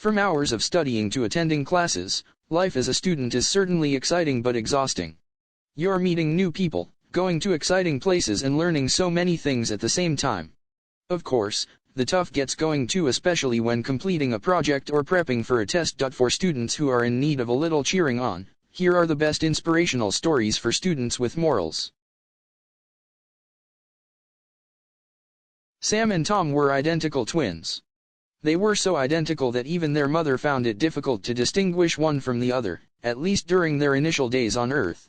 From hours of studying to attending classes, life as a student is certainly exciting but exhausting. You're meeting new people, going to exciting places and learning so many things at the same time. Of course, the tough gets going too, especially when completing a project or prepping for a test. For students who are in need of a little cheering on, here are the best inspirational stories for students with morals. Sam and Tom were identical twins. They were so identical that even their mother found it difficult to distinguish one from the other, at least during their initial days on Earth.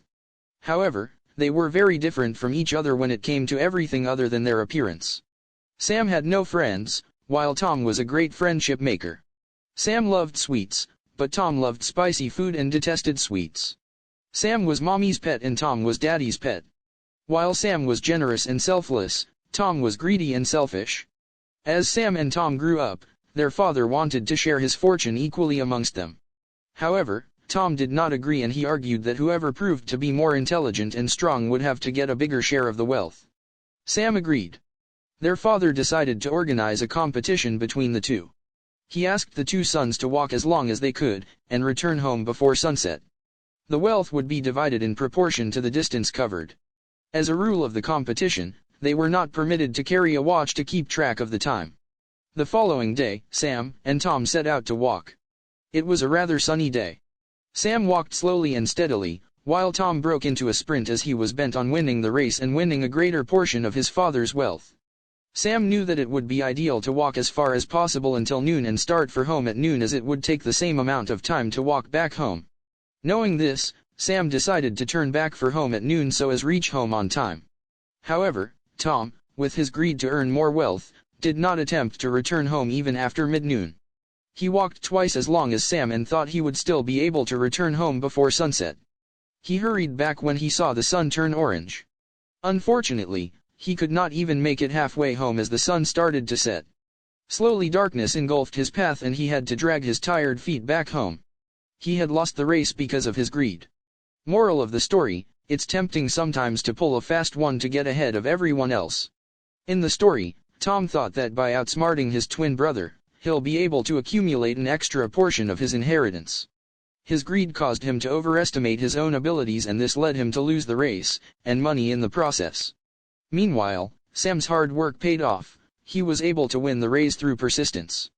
However, they were very different from each other when it came to everything other than their appearance. Sam had no friends, while Tom was a great friendship maker. Sam loved sweets, but Tom loved spicy food and detested sweets. Sam was mommy's pet and Tom was daddy's pet. While Sam was generous and selfless, Tom was greedy and selfish. As Sam and Tom grew up, their father wanted to share his fortune equally amongst them. However, Tom did not agree and he argued that whoever proved to be more intelligent and strong would have to get a bigger share of the wealth. Sam agreed. Their father decided to organize a competition between the two. He asked the two sons to walk as long as they could, and return home before sunset. The wealth would be divided in proportion to the distance covered. As a rule of the competition, they were not permitted to carry a watch to keep track of the time. The following day, Sam and Tom set out to walk. It was a rather sunny day. Sam walked slowly and steadily, while Tom broke into a sprint as he was bent on winning the race and winning a greater portion of his father's wealth. Sam knew that it would be ideal to walk as far as possible until noon and start for home at noon, as it would take the same amount of time to walk back home. Knowing this, Sam decided to turn back for home at noon so as reach home on time. However, Tom, with his greed to earn more wealth, did not attempt to return home even after mid-noon. He walked twice as long as Sam and thought he would still be able to return home before sunset. He hurried back when he saw the sun turn orange. Unfortunately, he could not even make it halfway home as the sun started to set. Slowly darkness engulfed his path and he had to drag his tired feet back home. He had lost the race because of his greed. Moral of the story: it's tempting sometimes to pull a fast one to get ahead of everyone else. In the story, Tom thought that by outsmarting his twin brother, he'll be able to accumulate an extra portion of his inheritance. His greed caused him to overestimate his own abilities and this led him to lose the race, and money in the process. Meanwhile, Sam's hard work paid off. He was able to win the race through persistence.